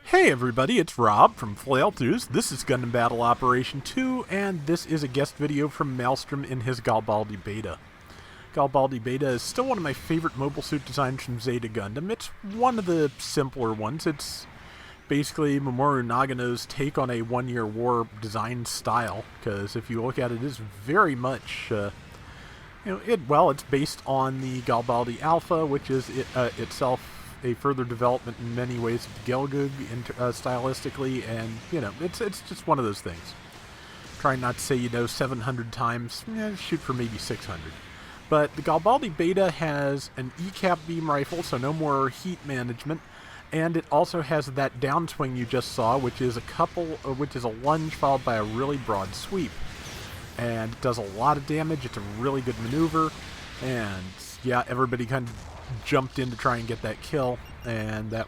Hey everybody, it's Rob from Flailthroughs. This is Gundam Battle Operation 2, and this is a guest video from Maelstrom in his Galbaldy beta. Galbaldy beta is still one of my favorite mobile suit designs from Zeta Gundam. It's one of the simpler ones. It's basically Mamoru Nagano's take on a one-year war design style, because if you look at it, it is very much, it's based on the Galbaldy Alpha, which is itself a further development in many ways of Gelgug stylistically, and it's just one of those things. Trying not to say 700 times, shoot for maybe 600. But the Galbaldy Beta has an E-cap beam rifle, so no more heat management, and it also has that downswing you just saw, which is a lunge followed by a really broad sweep, and it does a lot of damage. It's a really good maneuver, and yeah, everybody kind of jumped in to try and get that kill, and that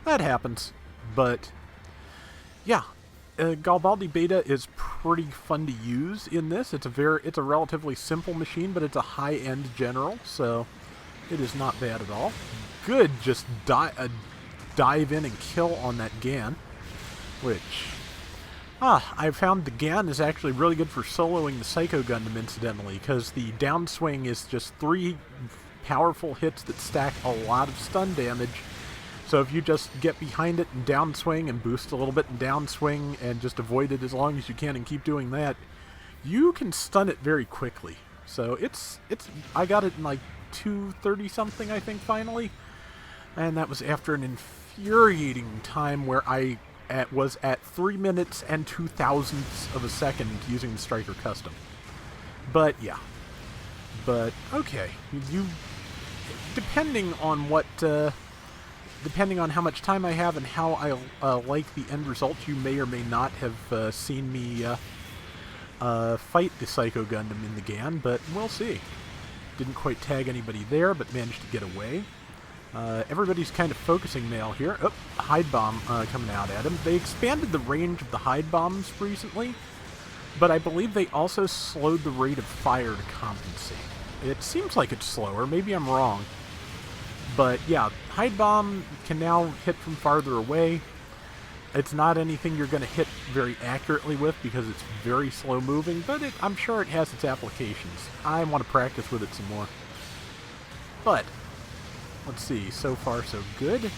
happens. But yeah, Galbaldy Beta is pretty fun to use in this. It's a relatively simple machine, but it's a high-end general, so it is not bad at all. Good, just dive in and kill on that Gan, which I found the Gan is actually really good for soloing the Psycho Gundam, incidentally, because the downswing is just 3 powerful hits that stack a lot of stun damage. So if you just get behind it and downswing and boost a little bit and downswing and just avoid it as long as you can and keep doing that, you can stun it very quickly. So I got it in like 2:30 something, I think, finally, and that was after an infuriating time where I was at 3 minutes and 0.02 of a second using the Striker Custom. But yeah. But okay, depending on how much time I have and how I like the end result, you may or may not have seen me fight the Psycho Gundam in the Gan, but we'll see. Didn't quite tag anybody there, but managed to get away. Everybody's kind of focusing Mail here. Oh, Hide Bomb coming out at him. They expanded the range of the Hide Bombs recently, but I believe they also slowed the rate of fire to compensate. It seems like it's slower. Maybe I'm wrong. But yeah, Hide Bomb can now hit from farther away. It's not anything you're going to hit very accurately with because it's very slow moving, but I'm sure it has its applications. I want to practice with it some more. But let's see. So far, so good.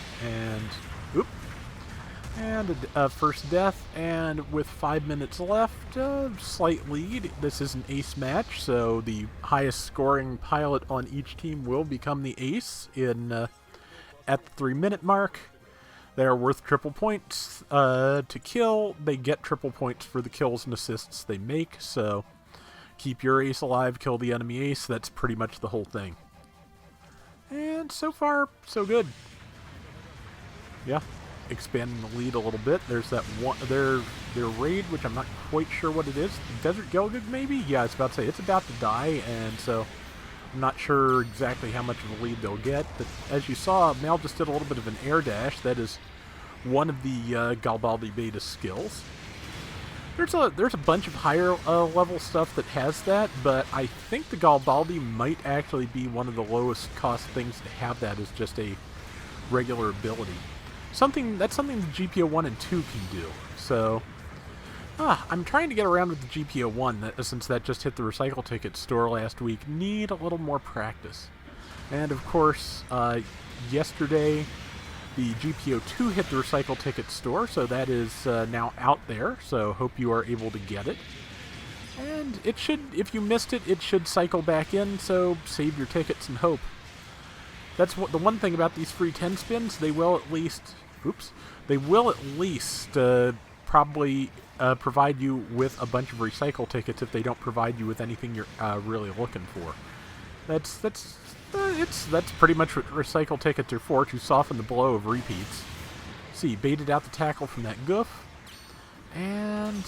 And a first death, and with 5 minutes left, slight lead. This is an ace match, so the highest scoring pilot on each team will become the ace at the 3-minute mark. They are worth triple points to kill. They get triple points for the kills and assists they make, so keep your ace alive, kill the enemy ace. That's pretty much the whole thing. And so far, so good. Yeah. Expanding the lead a little bit. There's that one, their raid, which I'm not quite sure what it is. Desert Gelgug, maybe? Yeah, I was about to say, it's about to die, and so I'm not sure exactly how much of a lead they'll get. But as you saw, Mal just did a little bit of an air dash. That is one of the Galbaldy Beta skills. There's a bunch of higher level stuff that has that, but I think the Galbaldy might actually be one of the lowest cost things to have that as just a regular ability. That's something the GPO 1 and 2 can do. So, I'm trying to get around with the GPO 1, since that just hit the Recycle Ticket store last week. Need a little more practice. And of course, yesterday, the GPO 2 hit the Recycle Ticket store, so that is now out there, so hope you are able to get it. And it should, if you missed it, it should cycle back in, so save your tickets and hope. That's the one thing about these free 10 spins. They will at least, probably provide you with a bunch of recycle tickets if they don't provide you with anything you're really looking for. That's pretty much what recycle tickets are for, to soften the blow of repeats. See, baited out the tackle from that goof, and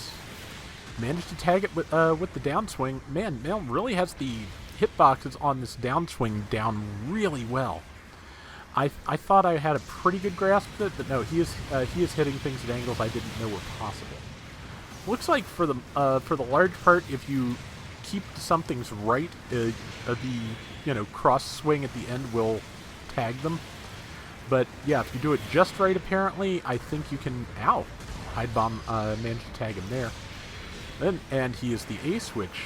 managed to tag it with the downswing. Man, Mel really has the hitboxes on this downswing down really well. I thought I had a pretty good grasp of it, but no, he is hitting things at angles I didn't know were possible. Looks like for the large part, if you keep something's right, the cross swing at the end will tag them. But yeah, if you do it just right, apparently, I think you can... Ow! Hide Bomb managed to tag him there. And he is the ace, which...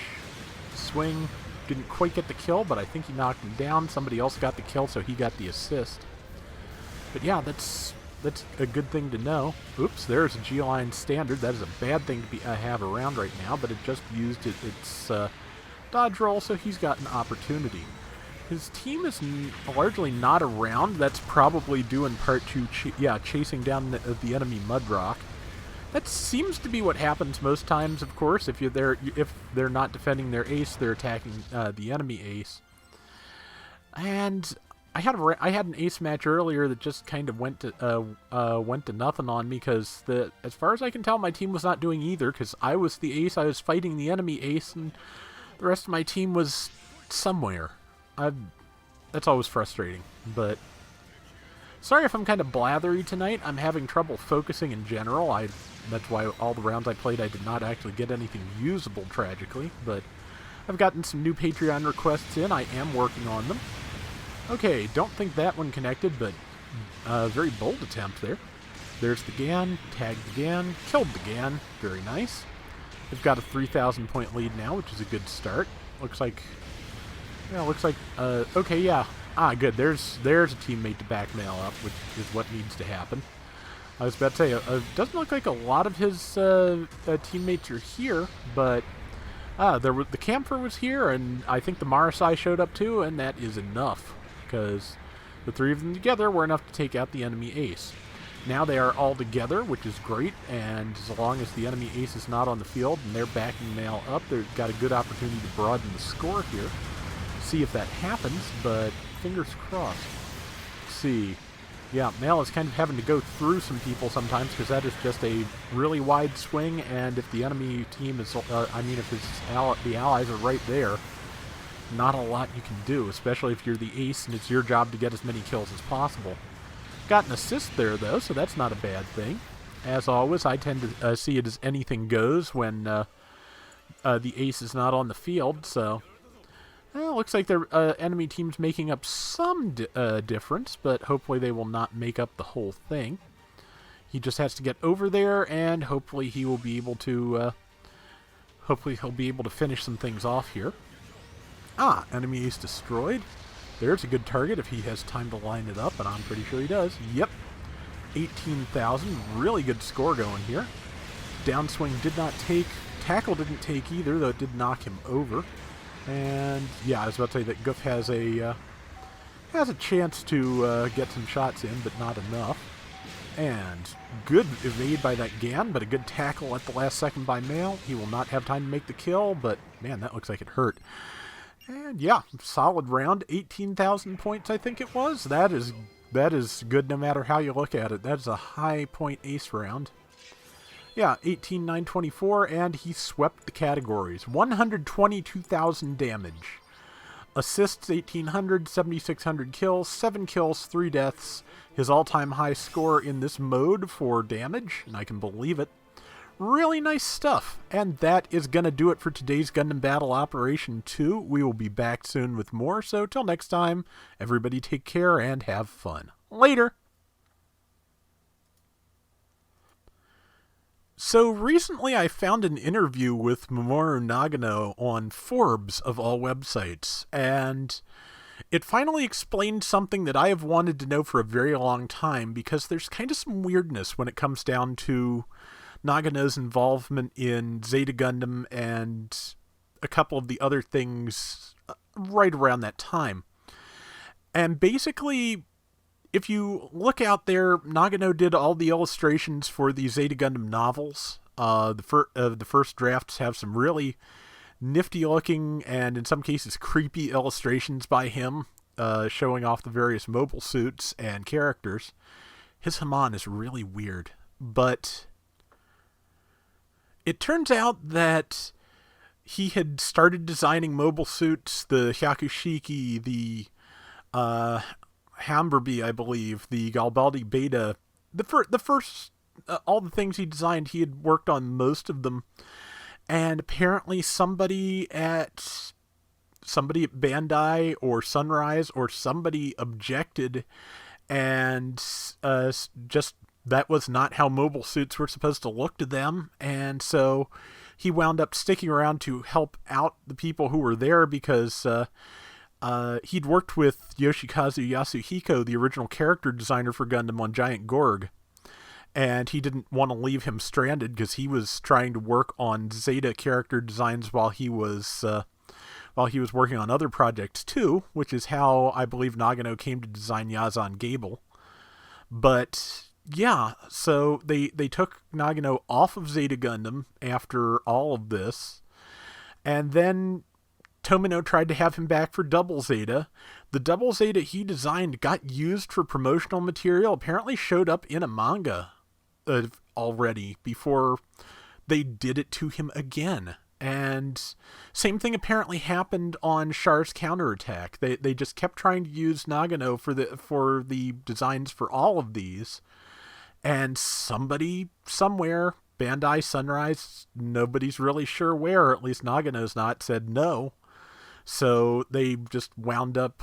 Swing didn't quite get the kill, but I think he knocked him down. Somebody else got the kill, so he got the assist. But yeah, that's a good thing to know. Oops, there's a G-Line standard. That is a bad thing to have around right now, but it just used its dodge roll, so he's got an opportunity. His team is largely not around. That's probably due in part to chasing down the enemy Mudrock. That seems to be what happens most times, of course. If they're not defending their ace, they're attacking the enemy ace. And I had an ace match earlier that just kind of went to nothing on me because as far as I can tell, my team was not doing either because I was the ace. I was fighting the enemy ace, and the rest of my team was somewhere. That's always frustrating, but sorry if I'm kind of blathery tonight. I'm having trouble focusing in general. That's why all the rounds I played, I did not actually get anything usable, tragically, but I've gotten some new Patreon requests in. I am working on them. Okay, don't think that one connected, but very bold attempt there. There's the Gan, tagged the Gan, killed the Gan. Very nice. They've got a 3,000 point lead now, which is a good start. Looks like... okay, yeah. Ah, good. There's a teammate to backmail up, which is what needs to happen. I was about to say, it doesn't look like a lot of his teammates are here, but the Camphor was here, and I think the Marasai showed up too, and that is enough, because the three of them together were enough to take out the enemy ace. Now they are all together, which is great, and as long as the enemy ace is not on the field and they're backing Mail up, they've got a good opportunity to broaden the score here. See if that happens, but fingers crossed. Let's see. Yeah, Mail is kind of having to go through some people sometimes because that is just a really wide swing, and if the enemy team is, if the allies are right there, not a lot you can do, especially if you're the ace and it's your job to get as many kills as possible. Got an assist there, though, so that's not a bad thing. As always, I tend to see it as anything goes when the ace is not on the field, so... Well, looks like their enemy team's making up some difference, but hopefully they will not make up the whole thing. He just has to get over there, and hopefully he will be able to... hopefully he'll be able to finish some things off here. Ah, enemy ace destroyed. There's a good target if he has time to line it up, and I'm pretty sure he does. Yep. 18,000. Really good score going here. Downswing did not take. Tackle didn't take either, though it did knock him over. And yeah, I was about to say that Goof has a chance to get some shots in, but not enough. And good evade by that Gan, but a good tackle at the last second by Mail. He will not have time to make the kill, but man, that looks like it hurt. And yeah, solid round, 18,000 points I think it was. That is good no matter how you look at it. That is a high point ace round. Yeah, 18,924, and he swept the categories. 122,000 damage. Assists 1,800, 7,600 kills, 7 kills, 3 deaths. His all-time high score in this mode for damage, and I can believe it. Really nice stuff. And that is going to do it for today's Gundam Battle Operation 2. We will be back soon with more, so till next time, everybody take care and have fun. Later! So recently I found an interview with Mamoru Nagano on Forbes, of all websites, and it finally explained something that I have wanted to know for a very long time, because there's kind of some weirdness when it comes down to Nagano's involvement in Zeta Gundam and a couple of the other things right around that time. And basically, if you look out there, Nagano did all the illustrations for the Zeta Gundam novels. The first drafts have some really nifty-looking and, in some cases, creepy illustrations by him, showing off the various mobile suits and characters. His Haman is really weird, but it turns out that he had started designing mobile suits, the Hyakushiki, the Hamburby, I believe, the Galbaldy Beta, the first, all the things he designed, he had worked on most of them, and apparently somebody at Bandai or Sunrise or somebody objected and just that was not how mobile suits were supposed to look to them, and so he wound up sticking around to help out the people who were there because he'd worked with Yoshikazu Yasuhiko, the original character designer for Gundam, on Giant Gorg, and he didn't want to leave him stranded because he was trying to work on Zeta character designs while he was working on other projects too, which is how I believe Nagano came to design Yazan Gable. But yeah, so they took Nagano off of Zeta Gundam after all of this, and then Tomino tried to have him back for Double Zeta. The Double Zeta he designed got used for promotional material, apparently showed up in a manga already before they did it to him again. And same thing apparently happened on Char's counterattack. They just kept trying to use Nagano for the designs for all of these. And somebody somewhere, Bandai, Sunrise, nobody's really sure where, or at least Nagano's not, said no. So they just wound up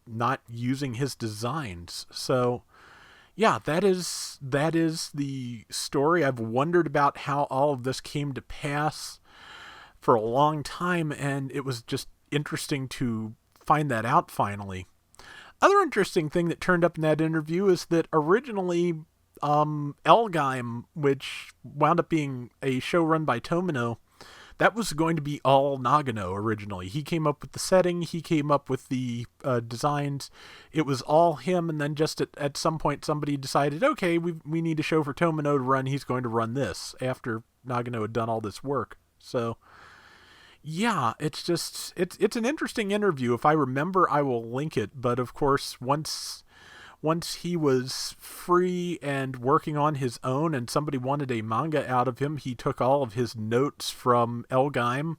not using his designs. So yeah, that is the story. I've wondered about how all of this came to pass for a long time, and it was just interesting to find that out finally. Other interesting thing that turned up in that interview is that originally Elgheim, which wound up being a show run by Tomino, that was going to be all Nagano originally. He came up with the setting, he came up with the designs, it was all him, and then just at some point somebody decided, okay, we need a show for Tomino to run, he's going to run this, after Nagano had done all this work. So yeah, it's an interesting interview. If I remember, I will link it, but of course once he was free and working on his own and somebody wanted a manga out of him, he took all of his notes from Elgheim,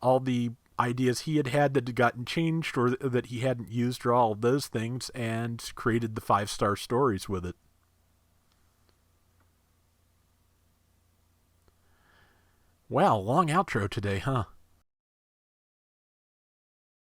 all the ideas he had that had gotten changed or that he hadn't used, or all of those things, and created the 5-star stories with it. Wow, long outro today, huh?